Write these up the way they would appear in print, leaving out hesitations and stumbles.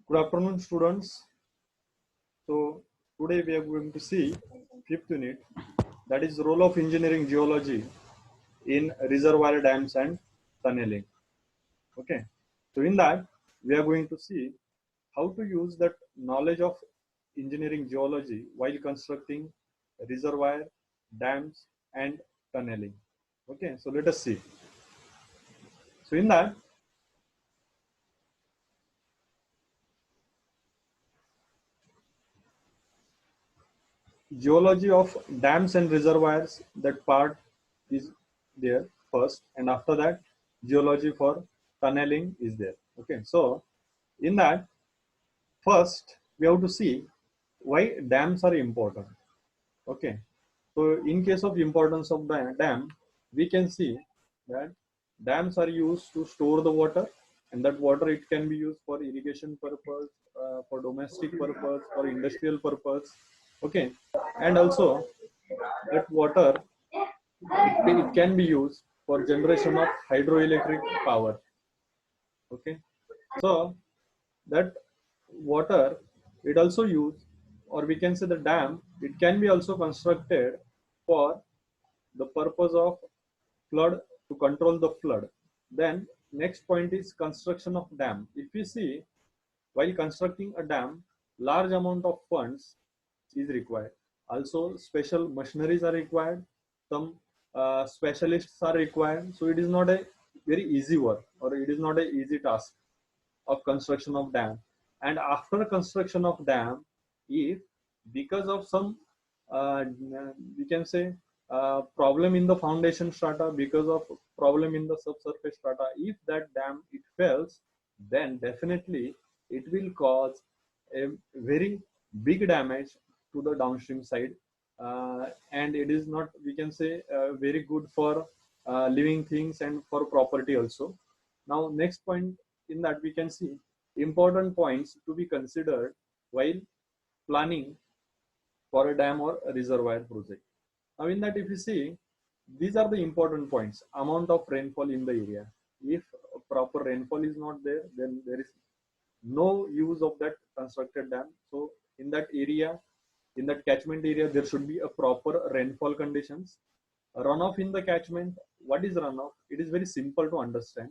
Good afternoon, students. So today we are going to see fifth unit, that is role of engineering geology in reservoir dams and tunneling. Okay. So in that we are going to see how to use that knowledge of engineering geology while constructing reservoir, dams and tunneling. Okay. So let us see. So in that geology of dams and reservoirs, that part is there first, and after that geology for tunneling is there. Okay, so in that first we have to see why dams are important. Okay, so in case of importance of the dam, we can see that dams are used to store the water, and that water it can be used for irrigation purpose, for domestic purpose, for industrial purpose. Okay, and also that water it can be used for generation of hydroelectric power. Okay, so that water it also used, or we can say the dam it can be also constructed for the purpose of flood, to control the flood. Then next point is construction of dam. If we see, while constructing a dam, large amount of funds is required. Also, special machineries are required. Some specialists are required. So it is not a very easy work, or it is not a easy task of construction of dam. And after construction of dam, if because of some we can say problem in the foundation strata, because of problem in the subsurface strata, if that dam it fails, then definitely it will cause a very big damage to the downstream side, and it is not, we can say, very good for living things and for property also. Now next point, in that we can see important points to be considered while planning for a dam or a reservoir project. Now in that if you see, these are the important points. Amount of rainfall in the area. If proper rainfall is not there, then there is no use of that constructed dam. So in that area, in that catchment area, there should be a proper rainfall conditions. Runoff in the catchment. What is runoff? It is very simple to understand.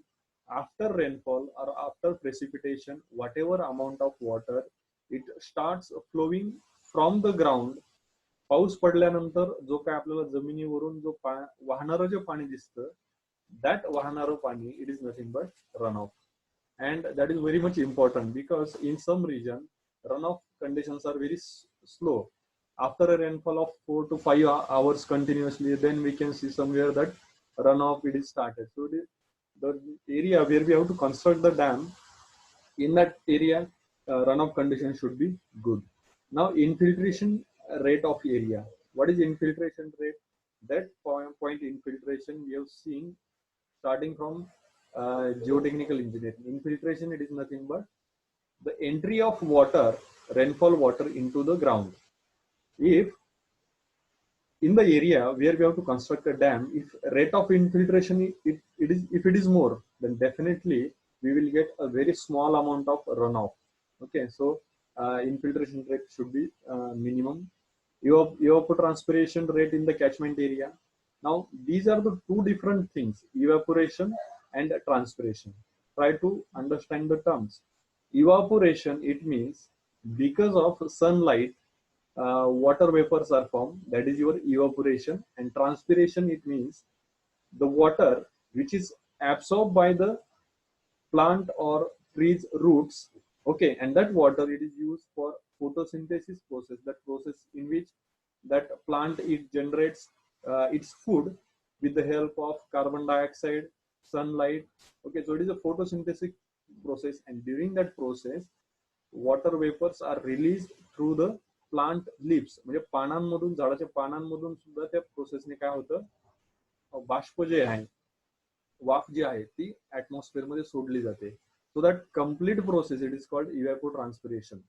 After rainfall or after precipitation, whatever amount of water it starts flowing from the ground. पाऊस पडल्यानंतर जो काय आपल्याला जमिनीवरून जो वाहणारं जे पाणी दिसतं, that वाहणारं पाणी, it is nothing but runoff. And that is very much important, because in some region runoff conditions are very slow. After a rainfall of 4 to 5 hours continuously, then we can see somewhere that runoff it is started. So the area where we have to construct the dam, in that area runoff conditions should be good. Now infiltration rate of area. What is infiltration rate? That point infiltration we have seen starting from geotechnical engineering. Infiltration, it is nothing but the entry of water, rainfall water into the ground. If in the area where we have to construct a dam, if rate of infiltration if it is more, then definitely we will get a very small amount of runoff. Okay, so infiltration rate should be minimum. Evapotranspiration rate in the catchment area. Now these are the two different things: evaporation and transpiration. Try to understand the terms. Evaporation, it means because of sunlight water vapors are formed, that is your evaporation. And transpiration, it means the water which is absorbed by the plant or trees roots. Okay, and that water it is used for photosynthesis process, that process in which that plant it generates its food with the help of carbon dioxide, sunlight. Okay, so it is a photosynthetic process, and during that process water vapors are released through the plant leaves. म्हणजे पानांमधून, झाडाच्या पानांमधून सुद्धा त्या प्रोसेसने काय होतं, बाष्प जे आहे, वाफ जी आहे ती ऍटमॉस्फिअर मध्ये सोडली जाते. So that complete process it is called evapotranspiration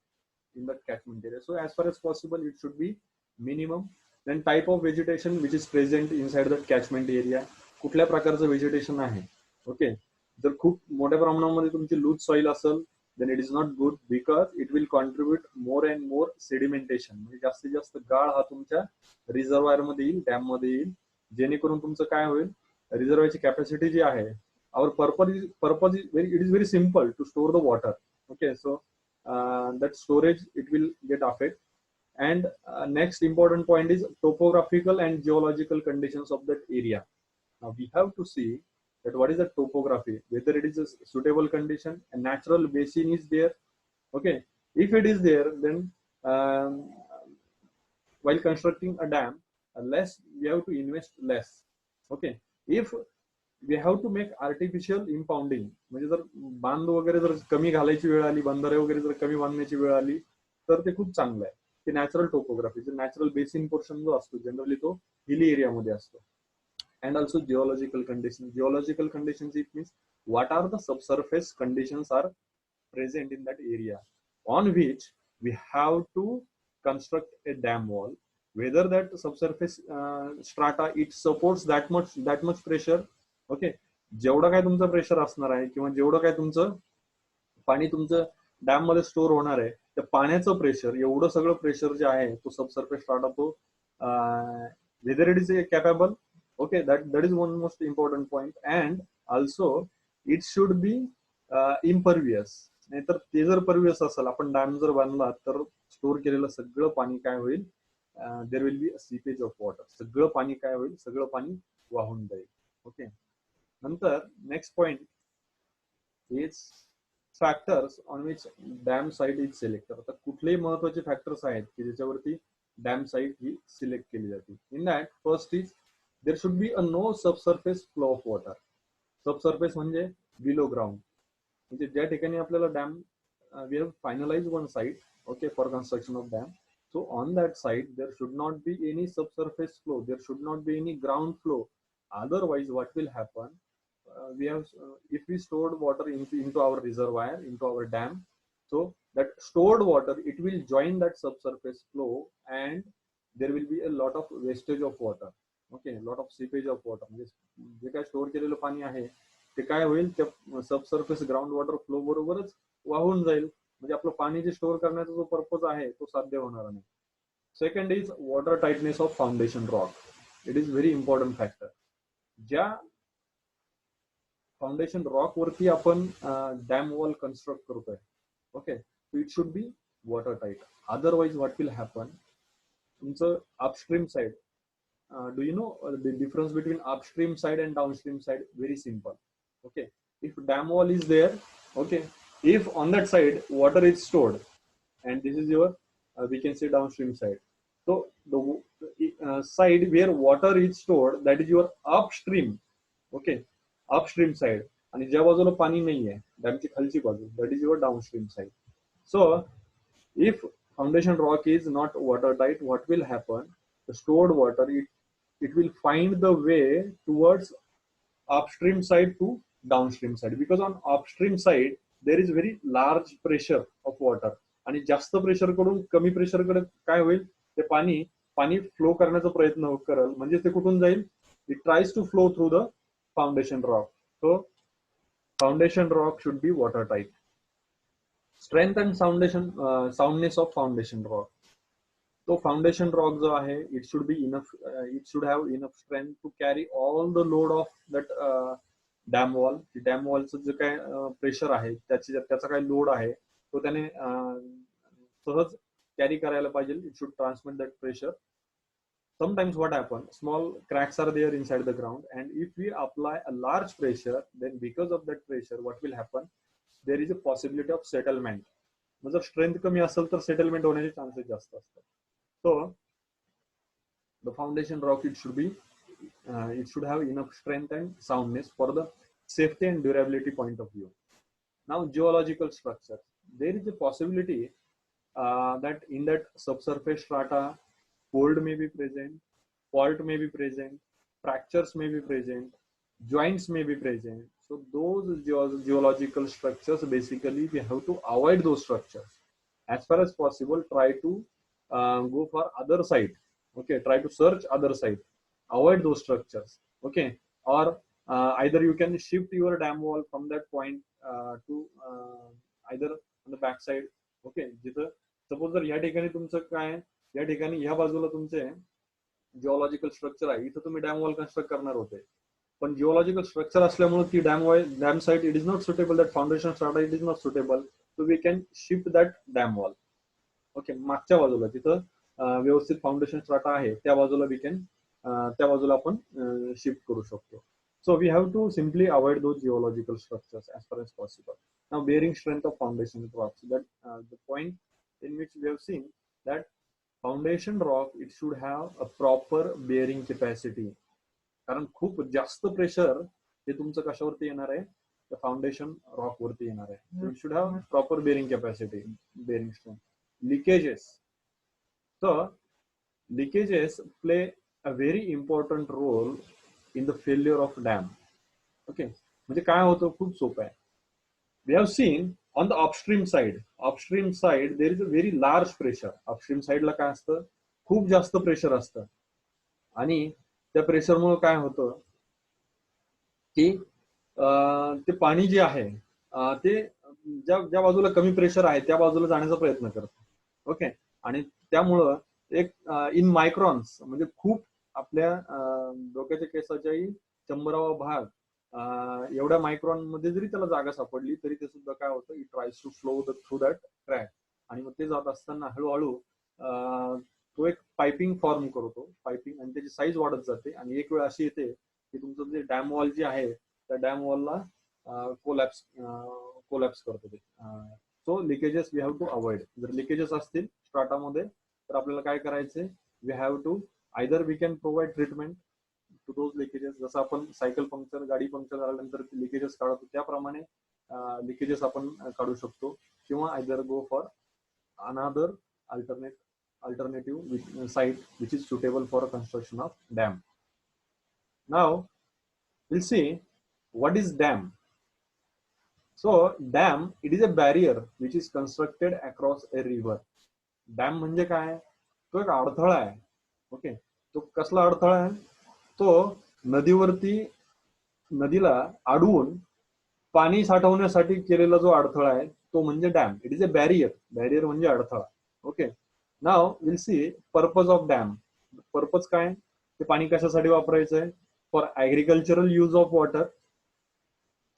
in the catchment area. So as far as possible it should be minimum. Then type of vegetation which is present inside the catchment area. कुठल्या प्रकारचं vegetation आहे. Okay, जर खूप मोठ्या प्रमाणामध्ये तुमची loose soil असेल then it is not good, because it will contribute more and more sedimentation. म्हणजे जास्तीत जास्त गाळ हा तुमच्या रिझर्वायर मध्ये येईल, डॅम मध्ये येईल, जेणेकरून तुमचं काय होईल, रिझर्वायरची कॅपॅसिटी जी आहे, our purpose is very, it is very simple to store the water. Okay, so that storage, it will get affected. And next important point is topographical and geological conditions of that area. Now we have to see that what is the topography, whether it is a suitable condition, a natural basin is there. Okay, if it is there, then while constructing a dam, less we have to invest less. Okay, if we have to make artificial impounding, म्हणजे जर बांध वगैरे जर कमी घालायची वेळ आली, बंधारे वगैरे जर कमी बांधण्याची वेळ आली, तर ते खूप चांगलं आहे. ते natural topography, natural basin portion जो असतो जनरली तो हिली एरियामध्ये असतो. And also geological conditions. Geological conditions, it means what are the subsurface conditions are present in that area on which we have to construct a dam wall. Whether that subsurface strata, it supports that much pressure. Okay, जेवढं काय तुमचं pressure असणार आहे, किंवा जेवढं काय तुमचं पाणी तुमचं डॅम मध्ये स्टोर होणार आहे, त्या पाण्याचं प्रेशर, एवढं सगळं प्रेशर जे आहे तो सबसर्फेस स्ट्राटा, तो whether it is capable. Okay, that is one most important point. And also it should be impervious. नाहीतर ते जर परवियस असेल, आपण डॅम जर बांधला तर स्टोर केलेलं सगळं पाणी काय होईल, there will be seepage of water. सगळं पाणी काय होईल, सगळं पाणी वाहून जाईल. ओके, नंतर next point is factors on which dam site is selected. आता कुठलेही महत्वाचे फॅक्टर्स आहेत की ज्याच्यावरती डॅम साइट ही सिलेक्ट केली जाते. In that first is there should be a no subsurface flow of water. Subsurface म्हणजे बिलो ग्राउंड, म्हणजे ज्या ठिकाणी आपल्याला dam, we have finalise one site, okay, for construction of dam. So on that site there should not be any subsurface flow, there should not be any ground flow. Otherwise what will happen, we have if we stored water into our reservoir, into our dam, so that stored water, it will join that subsurface flow and there will be a lot of wastage of water. Okay, lot of seepage of water. जे काय store केलेलं पाणी आहे ते काय होईल, त्या subsurface ground water flow बरोबरच वाहून जाईल. म्हणजे आपलं पाणी जे स्टोर करण्याचा जो पर्पज आहे तो साध्य होणार नाही. Second is water tightness of foundation rock. It is very important factor. ज्या फाउंडेशन रॉक वरती आपण डॅम वॉल कन्स्ट्रक्ट करतोय, okay, so it should be water tight. Otherwise what will happen, तुमचं upstream side, do you know the difference between upstream side and downstream side? Very simple. Okay, if dam wall is there, okay, if on that side water is stored and this is your we can say downstream side, so the side where water is stored, that is your upstream. Okay, upstream side. आणि ज्या बाजूला पाणी नाहीये, डॅमची खालची बाजू, that is your downstream side. So if foundation rock is not watertight, what will happen, the stored water, it will find the way towards upstream side to downstream side, because on upstream side there is very large pressure of water. आणि जास्त pressure कडून कमी pressure कडे काय होईल, ते पाणी flow करण्याचा प्रयत्न करेल. म्हणजे ते कुठून जाईल, it tries to flow through the foundation rock. So foundation rock should be water tight. Strength and soundness of foundation rock. तो फाउंडेशन रॉक जो आहे, it should be enough, it should have enough strength to carry all the load of that dam wall. Dam वॉलचं जे काय pressure आहे, त्याचा काय load आहे तो त्याने सहज कॅरी करायला पाहिजे. It should transmit that pressure. Sometimes what happens, small cracks are there inside the ground, and if we apply a large pressure, then because of that pressure what will happen, there is a possibility of settlement. जर strength कमी असेल तर settlement होण्याचे chances जास्त असतात. So the foundation rock, it should have enough strength and soundness for the safety and durability point of view. Now geological structure, there is a possibility that in that subsurface strata fold may be present, fault may be present, fractures may be present, joints may be present. So those geological structures, basically we have to avoid those structures. As far as possible, try to go for other side. Okay, try to search other side, avoid those structures. Okay, or either you can shift your dam wall from that point to either back side. Okay, जिथं suppose जर या ठिकाणी तुमचं काय, या ठिकाणी ह्या बाजूला तुमचे जिओलॉजिकल स्ट्रक्चर आहे, इथं तुम्ही डॅम वॉल कन्स्ट्रक्ट करणार होते, पण जिओलॉजिकल स्ट्रक्चर असल्यामुळे ती dam site it is not suitable, that foundation strata it is not suitable, so we can shift that dam wall. Okay, मागच्या बाजूला जिथं व्यवस्थित फाउंडेशन स्ट्राटा आहे त्या बाजूला वी कॅन, त्या बाजूला आपण शिफ्ट करू शकतो. So we have to simply avoid those geological structures as far as possible. Now, bearing strength of foundation rocks, that the point in which we have seen that foundation rock, it should have a proper bearing capacity. कारण खूप जास्त pressure हे तुमचं कशावरती येणार आहे, तर foundation rock वरती येणार आहे. It should have proper bearing capacity, bearing strength. Leakages, तर leakages play a very important role in the failure of dam. Okay, म्हणजे काय होतं, खूप सोपं आहे. We have seen on the upstream side there is a very large pressure. Upstream साइडला काय असतं, खूप जास्त प्रेशर असतं, आणि त्या प्रेशरमुळे काय होतं की ते पाणी जे आहे ते ज्या बाजूला कमी प्रेशर आहे त्या बाजूला जाण्याचा प्रयत्न करतं. ओके, आणि त्यामुळं एक इन मायक्रॉन्स, म्हणजे खूप आपल्या डोक्याच्या केसाच्याही 100वा भाग एवढ्या मायक्रॉन मध्ये जरी त्याला जागा सापडली तरी ते सुद्धा काय होतं, it tries to flow through that crack, आणि मग ते जात असताना हळूहळू तो एक पायपिंग फॉर्म करतो, पायपिंग, आणि त्याची साईज वाढत जाते, आणि एक वेळ अशी येते की तुमचं जे डॅम वॉल जे आहे त्या डॅम वॉलला कोलॅप्स करतो ते. So leakages we have to avoid. जर लिकेजेस असतील स्ट्राटामध्ये तर आपल्याला काय करायचंय, we have to either we can provide treatment to those leakages, जसं आपण सायकल पंक्चर, गाडी पंक्चर झाल्यानंतर लिकेजेस काढतो त्याप्रमाणे लिकेजेस आपण काढू शकतो, किंवा either go for another alternative site which is suitable for construction of dam. Now we'll see what is dam. So dam, it is a barrier which is constructed across a river. Dam म्हणजे काय, तो एक अडथळा आहे. Okay, तो कसला अडथळा आहे, तो नदीवरती, नदीला अडवून पाणी साठवण्यासाठी केलेला जो अडथळा आहे तो म्हणजे dam. It is a barrier. Barrier म्हणजे अडथळा. Okay, now will see purpose of dam. Purpose काय, ते पाणी कशासाठी वापरायचं आहे, for agricultural use of water,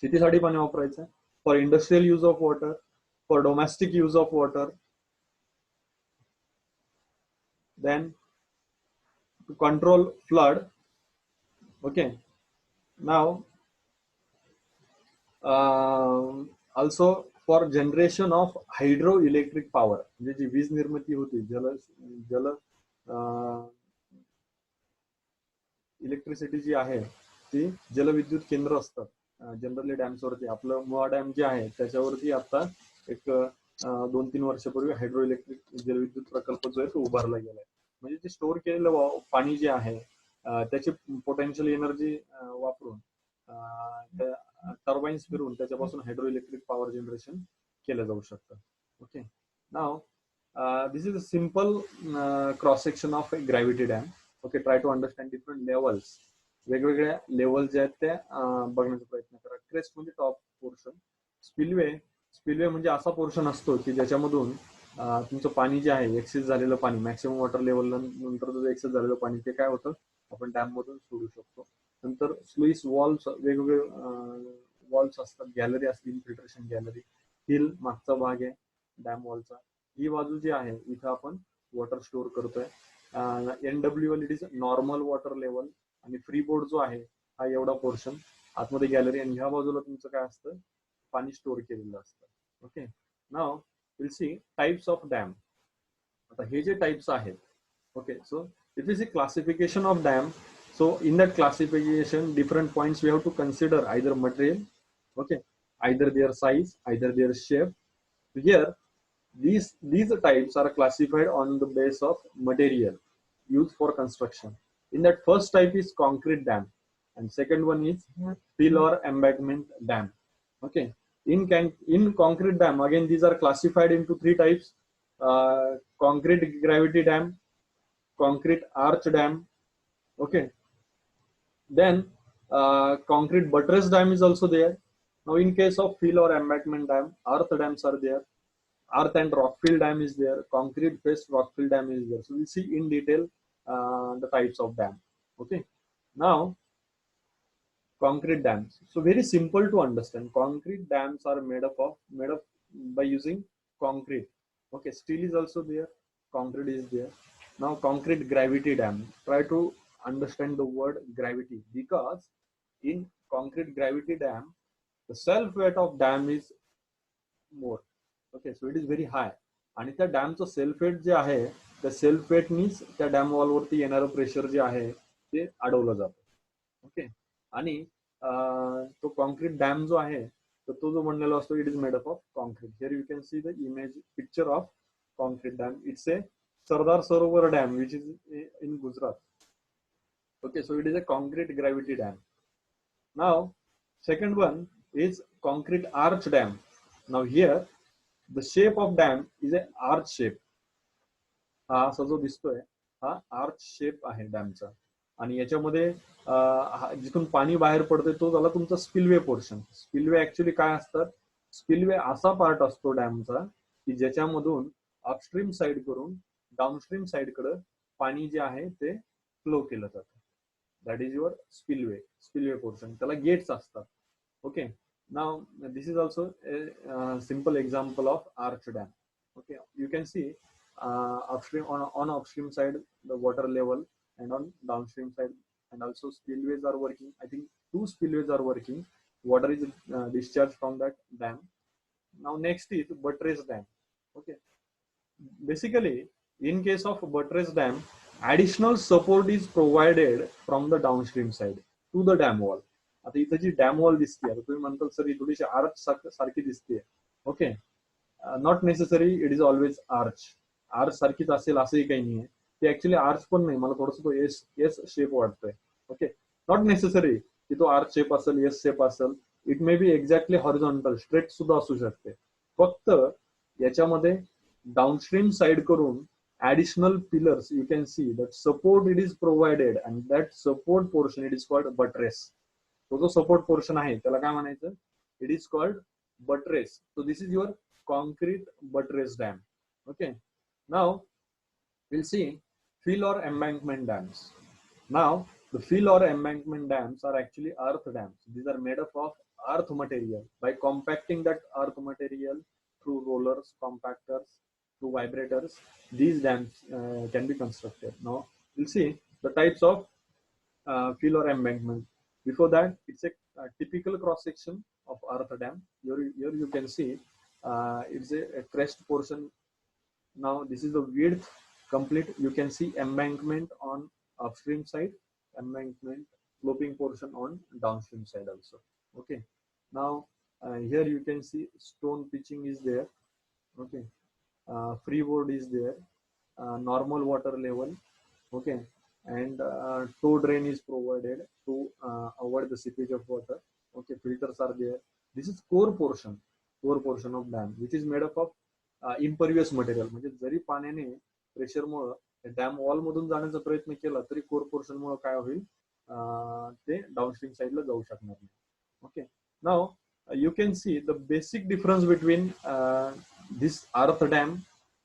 शेतीसाठी पाणी वापरायचं आहे, for industrial use of water, for domestic use of water, then to control flood. Okay, now also for generation of hydroelectric power, म्हणजे जी वीज निर्मिती होती, जल इलेक्ट्रिसिटी जी आहे ती जलविद्युत केंद्र असतात जनरली डॅम्स वरती. आपलं मुळा डॅम जे आहे त्याच्यावरती आता एक 2-3 वर्षापूर्वी हायड्रो इलेक्ट्रिक जलविद्युत प्रकल्प जो आहे तो उभारला गेलाय. म्हणजे जे स्टोअर केलेलं पाणी जे आहे त्याची पोटेन्शियल एनर्जी वापरून टर्बाईन्स फिरून त्याच्यापासून हायड्रो इलेक्ट्रिक पॉवर जनरेशन केलं जाऊ शकतं. Okay, now this is a simple cross section of a gravity dam. Okay, try to understand different levels. वेगवेगळ्या लेवल जे आहेत त्या बघण्याचा प्रयत्न करा. क्रेस्ट म्हणजे टॉप पोर्शन. स्पिलवे म्हणजे असा पोर्शन असतो की ज्याच्यामधून तुमचं पाणी जे आहे एक्सेस झालेलं पाणी, मॅक्सिमम वॉटर लेवल नंतर जो एक्सेस झालेलं पाणी ते काय होतं, आपण डॅम मधून सोडू शकतो. नंतर स्लुईस वॉल्स, वेगवेगळे वॉल्स असतात, गॅलरी असते, इन्फिल्ट्रेशन गॅलरी. हिल मागचा भाग आहे डॅम वॉलचा. ही बाजू जी आहे इथं आपण वॉटर स्टोअर करतोय. NWL it is normal water level, आणि फ्री बोर्ड जो आहे हा एवढा पोर्शन आतमध्ये गॅलरी, आणि ह्या बाजूला तुमचं काय असतं, पाणी स्टोअर केलेलं असतं. Okay, now will see types of dam. आता हे जे टाइप्स आहेत, okay, so it is a classification of dam. So in that classification, different points we have to consider, either material, okay, either their size, either their shape. Here, these types are classified on the base of material used for construction. In that, first type is concrete dam, and second one is fill or embankment dam. Okay, in concrete dam, again these are classified into 3 types: concrete gravity dam, concrete arch dam. Okay, then concrete buttress dam is also there. Now in case of fill or embankment dam, earth dams are there. earth and rockfill dam is there, concrete based rockfill dam is there. So we'll see in detail the types of dam. Okay, now concrete dams. So very simple to understand. Concrete dams are made up by using concrete. Okay, steel is also there, concrete is there. Now concrete gravity dam. Try to understand the word gravity, because in concrete gravity dam, the self weight of dam is more. Okay, so it is very high. आणि त्या डॅमचं self weight जे आहे, त्या self वेटनीच त्या dam वॉलवरती येणारं pressure जे आहे ते अडवलं जातं. ओके, आणि तो कॉन्क्रीट डॅम जो आहे तर तो जो बनलेला असतो, it is made up of concrete. Here you can see the image picture of concrete dam. It's a Sardar Sarovar dam which is in Gujarat. Okay, so it is a concrete gravity dam. Now, second one is concrete arch dam. Now here, the shape of dam is a arch shape. हा असा जो दिसतोय हा arch shape आहे डॅमचा. आणि याच्यामध्ये जिथून पाणी बाहेर पडतंय तो झाला तुमचा स्पिलवे पोर्शन. स्पिलवे ऍक्च्युली काय असतात? स्पिलवे असा पार्ट असतो डॅमचा की ज्याच्यामधून अपस्ट्रीम साइड करून डाउनस्ट्रीम साइड कडे पाणी जे आहे ते फ्लो केलं जातं. That is your spillway. Spillway portion, त्याला गेट्स असतात. Okay, now this is also simple example of arch dam. Okay, you can C upstream on upstream side the water level, and on downstream side, and also spillways are working. I think 2 spillways are working. Water is discharged from that dam. Now next is buttress dam. Okay, basically in case of buttress dam, additional support is provided from the downstream side to the dam wall. आता इथे जी dam wall दिसते, आता तुम्ही म्हणताल sir ही थोडीशी arch सारखी दिसते. Okay, not necessary it is always arch. Arch सारखीच असेल असंही काही नाहीये. ते ऍक्च्युली आर्च पण नाही, मला थोडस तो एस एस शेप वाटतोय. ओके, नॉट नेसेसरी की तो आर्च शेप असेल, एस शेप असेल. It may be exactly horizontal straight सुद्धा असू शकते. फक्त याच्यामध्ये डाउनस्ट्रीम साइड करून additional pillars you can see that support it is provided, and that support portion it is called buttress. तो जो support portion आहे त्याला काय म्हणायचं? It is called buttress. So this is your concrete buttress dam. Okay, now we'll see fill or embankment dams. Now the fill or embankment dams are actually earth dams. These are made up of earth material. By compacting that earth material through rollers, compactors, through vibrators, these dams can be constructed. Now we'll see the types of fill or embankment. Before that, it's a typical cross section of earth dam. Here you can see it's a crest portion. Now this is the width complete. You can see embankment on upstream side, embankment sloping portion on downstream side also. Okay, now here you can see stone pitching is there. Okay, freeboard is there, normal water level. Okay, and tow drain is provided to avoid the seepage of water. Okay, filters are there. This is core portion of dam, which is made up of impervious material. म्हणजे जरी पाण्याने प्रेशरमुळे dam wall मधून जाण्याचा प्रयत्न केला तरी core portion मुळे काय होईल, ते डाउनस्ट्रीम साइडला जाऊ शकणार नाही. Okay, now you can see the basic difference between this earth dam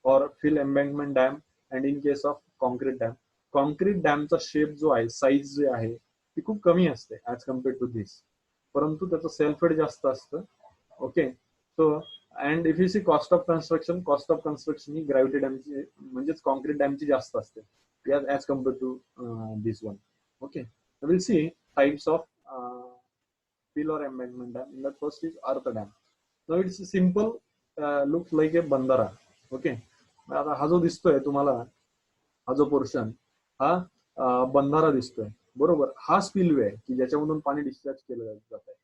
or fill embankment dam and in case of concrete dam. Concrete dam चा शेप जो आहे, साईज जे आहे ती खूप कमी असते ऍज कम्पेअर्ड टू दिस, परंतु त्याचं सेल्फ वेट जास्त असतं. Okay, so and if you see cost of construction ही ग्रॅव्हिटी डॅमची म्हणजेच कॉन्क्रीट डॅमची जास्त असते as compared to this one. Okay, will see types of fill or embankment dam. In that first is earth dam. Now it's simple, looks like a bandara. Okay, आता हा जो दिसतोय तुम्हाला, हा जो पोर्शन हा बंधारा दिसतोय बरोबर. हा स्पिलवे आहे की ज्याच्यामधून पाणी डिस्चार्ज केलं जात आहे.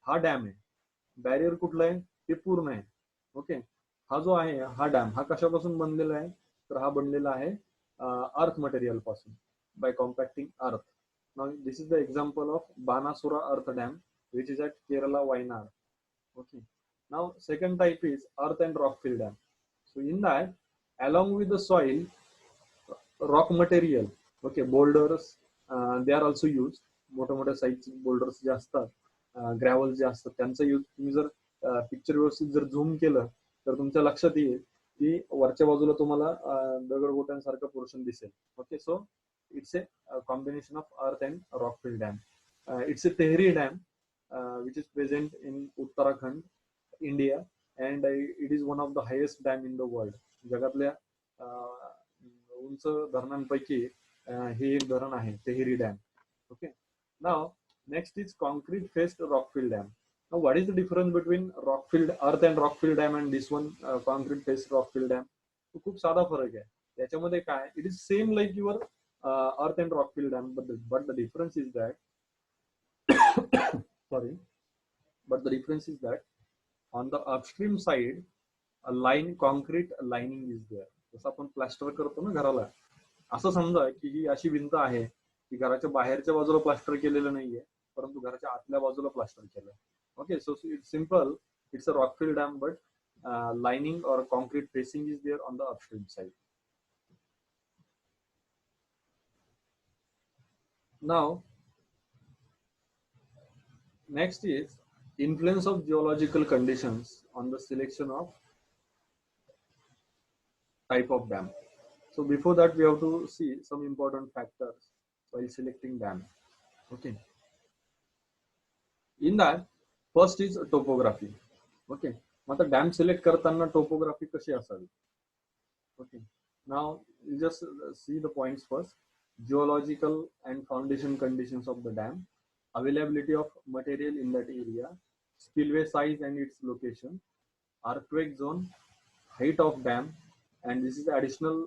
हा डॅम आहे. बॅरियर कुठला आहे ते पूर्ण आहे. ओके, हा जो आहे हा डॅम हा कशापासून बनलेला आहे, तर हा बनलेला आहे अर्थ मटेरियल पासून, by compacting earth. Now this is the example of Banasura Earth Dam, which is at Kerala, Wayanad. Okay. Now second type is earth and rock fill dam. So in that, along with the soil, rock material, okay, boulders, they are also used. मोठे मोठे size boulders जे असतात, gravel जे असतात त्यांचा use तुम्ही जर picture व्यवस्थित जर झूम केलं तर तुमच्या लक्षात येईल की वरच्या बाजूला तुम्हाला दगडगोट्यांसारखं पोर्शन दिसेल. Okay, so it's a combination of earth and rockfill dam. It's A Tehri dam which is present in Uttarakhand, India, and it is one of the highest dam in the world. जगातल्या उंच धरणांपैकी हे एक धरण आहे, Tehri dam. Okay, now next is concrete faced rockfill dam. Now, what is the difference between rockfill earth and rockfill dam and this one concrete faced rockfill dam? तो खूप साधा फरक आहे. त्याच्यामध्ये काय, it is same like your earth and rockfill dam, but the difference is that sorry, but the difference is that on the upstream side a line concrete lining is there. जसं आपण plaster करतो ना घराला, असं समजा की ही अशी भिंत आहे की घराच्या बाहेरच्या बाजूला प्लास्टर केलेलं नाहीये, परंतु घराच्या आतल्या बाजूला प्लास्टर केलंय. Okay, so it's simple. It's a rockfill dam, but lining or concrete facing is there on the upstream side. Now, next is influence of geological conditions on the selection of type of dam. So before that, we have to see some important factors while selecting dam. Okay. In that, first is topography. Okay. आता dam select करताना topography कशी असावी. Okay. Now you just see the points first. Geological and foundation conditions of the dam, availability of material in that area, spillway size and its location, earthquake zone, height of dam, and this is the additional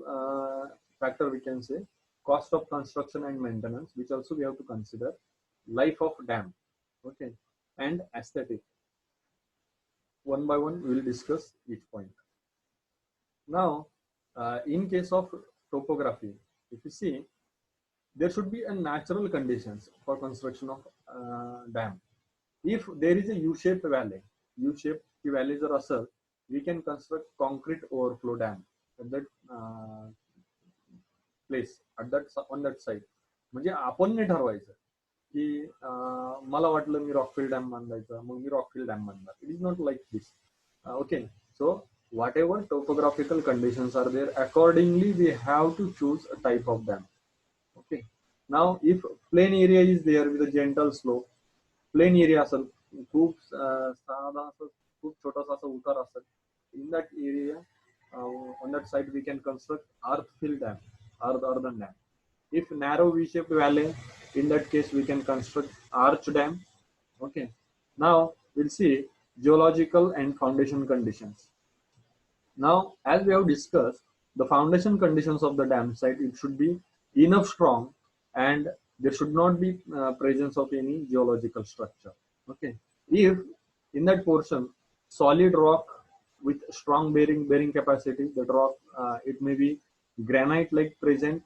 factor we can say, cost of construction and maintenance, which also we have to consider, life of dam. Okay, and aesthetic. One by one we will discuss each point. Now, in case of topography, if you see, there should be a natural conditions for construction of dam. If there is a U-shaped valley, U-shaped valley जर असेल, we can construct concrete overflow dam at that place, at that on that side. म्हणजे आपण नाही ठरवायचं की मला वाटलं मी rockfill dam बांधायचा, मग मी रॉकफिल डॅम बांधणार. It is not like this. Okay, so whatever topographical conditions are there, accordingly we have to choose a type of dam. Okay, now if plain area is there with a gentle slope, plain area असेल, खूप साधा असं खूप छोटासा असा उतार असेल, in that area on that side we can construct earth-filled dam, earthen dam. If narrow V-shaped valley, in that case we can construct arch dam. Okay, now we'll see geological and foundation conditions. Now, as we have discussed, the foundation conditions of the dam site, it should be enough strong and there should not be presence of any geological structure. Okay, if in that portion solid rock with strong bearing capacity, that rock it may be granite like present,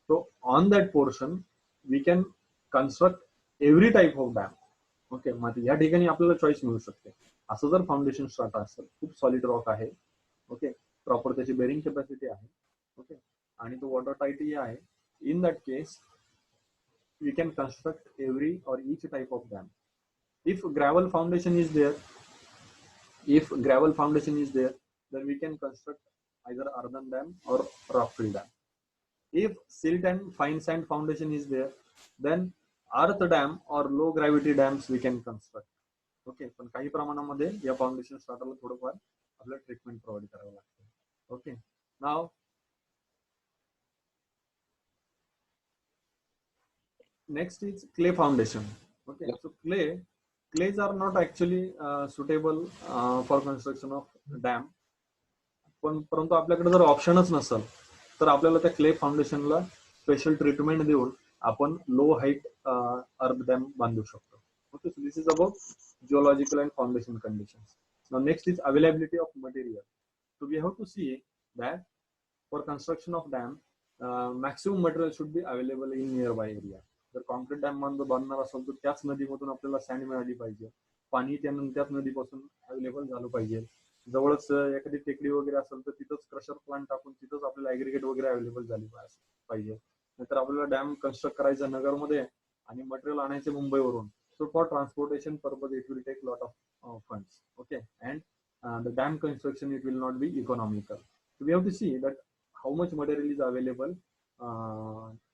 so on that portion we can construct every type of dam. Okay, मग या ठिकाणी आपल्याला choice मिळू शकते. असं जर foundation strata असेल, खूप सॉलिड रॉक आहे, ओके, प्रॉपर त्याची बेरिंग कॅपॅसिटी आहे, ओके, आणि तो वॉटर टाईटही आहे, in that case we can construct every or each type of dam. If gravel foundation is there, then we can construct either earthen dam or rockfill dam. If silt and fine sand foundation is there, then earth dam or low gravity dams we can construct. Okay, पण काही प्रमाणामध्ये या foundation स्ट्राटाला थोडंफार आपल्याला treatment provide करावं लागतं. Okay, now next is clay foundation. Okay, so clays are not actually suitable for construction of dam. पण परंतु आपल्याकडे जर ऑप्शनच नसेल तर आपल्याला त्या क्ले फाउंडेशनला स्पेशल ट्रीटमेंट देऊन आपण लो हाईट अर्थ डॅम बांधू शकतो. Okay, so this is about geological and foundation conditions. Now next is availability of material. So we have to see that for construction of dam, maximum material should be available in nearby area. जर concrete dam बांधणार असेल तर त्याच नदीमधून आपल्याला send मिळाली पाहिजे, पाणी त्याच नदीपासून अवेलेबल झालं पाहिजे. जवळच एखादी टेकडी वगैरे असेल तर तिथंच क्रशर प्लांट टाकून तिथंच आपल्याला ऍग्रिगेट वगैरे अवेलेबल झाली पाहिजे. नाहीतर आपल्याला डॅम कन्स्ट्रक्ट करायचं नगरमध्ये आणि मटेरियल आणायचे मुंबईवरून. So for transportation purpose, it will take lot of funds. Okay, and the dam construction, it will not be economical. So we have to see that how much material is available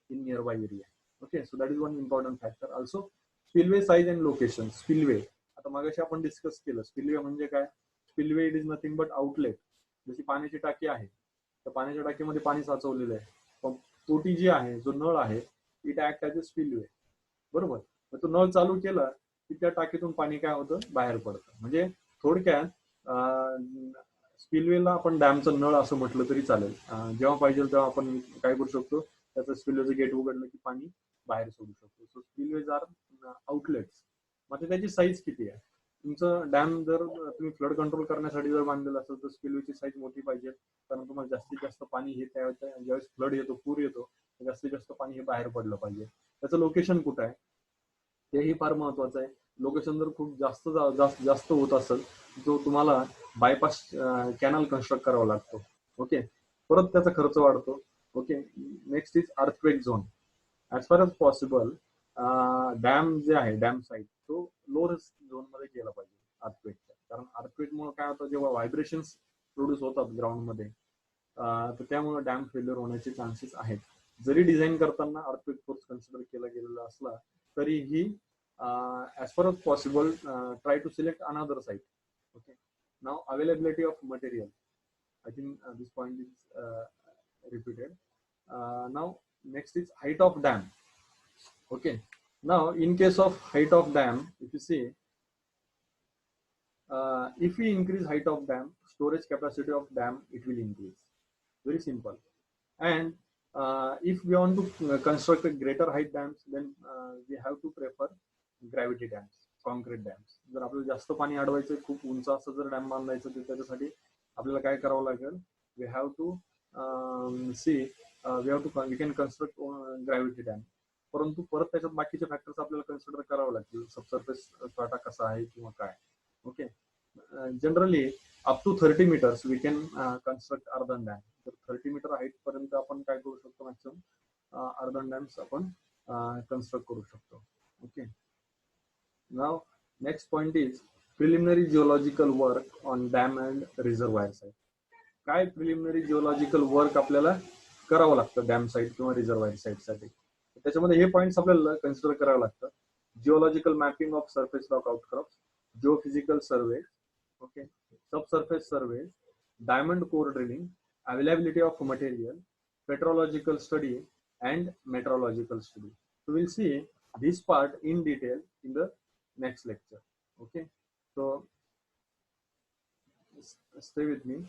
in nearby area. Okay, so that is one important factor. Also, spillway size and location. Spillway, आता मगाशी आपण discuss केलं, spillway म्हणजे काय. Spillway it is nothing but outlet. जशी पाण्याची टाकी आहे, तर पाण्याच्या टाकीमध्ये पाणी साचवलेलं आहे, पण तोटी जी आहे, जो नळ आहे, it act as a spillway. बरोबर. मग तो नळ चालू केला की त्या टाकीतून पाणी काय होतं, बाहेर पडतं. म्हणजे थोडक्यात स्पिलवेला आपण डॅमचं नळ असं म्हटलं तरी चालेल. जेव्हा पाहिजे तेव्हा आपण काय करू शकतो, त्याचं स्पिलवेचं गेट उघडलं की पाणी बाहेर सोडू शकतो. सो स्पिलवेज आर आउटलेट्स. मग त्याची साईज किती आहे. तुमचं डॅम जर तुम्ही फ्लड कंट्रोल करण्यासाठी जर बांधलेलं असेल तर स्पिलवेची साईज मोठी पाहिजे, कारण तुम्हाला जास्तीत जास्त पाणी हे ज्यावेळेस फ्लड येतो, पूर येतो, जास्तीत जास्त पाणी हे बाहेर पडलं पाहिजे. त्याचं लोकेशन कुठं आहे तेही फार महत्वाचं आहे. लोकेशन जर खूप जास्त होत असेल, जो तुम्हाला बायपास कॅनल कन्स्ट्रक्ट करावा लागतो. ओके, परत त्याचा खर्च वाढतो. Okay, next is earthquake zone. As far as possible dam जे आहे, डॅम साईट तो लो रिस्क झोन मध्ये केला पाहिजे अर्थक्वेकच्या. कारण अर्थक्वेकमुळे काय होतं, जेव्हा व्हायब्रेशन्स प्रोड्यूस होतात ग्राउंडमध्ये, तर त्यामुळे डॅम फेल्युअर होण्याचे चान्सेस आहेत. जरी डिझाईन करताना अर्थक्वेक फोर्स कन्सिडर केला गेलेला असला तरीही as far as possible try to select another site. Okay, now availability of material, I think this point is repeated. Now next is height of dam. Okay, now in case of height of dam, if you see, if we increase height of dam, storage capacity of dam it will increase. Very simple. And if we want to construct a greater height dams, then we have to prefer gravity dams, concrete dams. जर आपल्याला जास्त पाणी अडवायचं, खूप उंच असं जर dam बांधायचं, तर त्याच्यासाठी आपल्याला काय करावं लागेल, we have to we can construct gravity dam. परंतु परत त्याच्यात बाकीचे फॅक्टर्स आपल्याला कन्सिडर करावे लागतील, सबसर्फेस स्ट्राटा कसा आहे किंवा काय. Okay, generally up to 30 meters we can construct earthen dam. तर 30 मीटर हाईट पर्यंत आपण काय करू शकतो, मॅक्सिमम अर्धन डॅम्स आपण कन्स्ट्रक्ट करू शकतो. Okay, now next point is preliminary geological work on dam and reservoir site. काय प्रिलिमिनरी जिओलॉजिकल वर्क आपल्याला करावं लागतं डॅम साईट किंवा रिझर्वायर साईट साठी. त्याच्यामध्ये हे पॉइंट्स आपल्याला कन्सिडर करावं लागतं. Geological mapping of surface rock outcrops, geophysical survey, okay, subsurface survey, diamond core drilling, availability of material, petrological study and meteorological study. So we'll see this part in detail in the next lecture. Okay, so stay with me.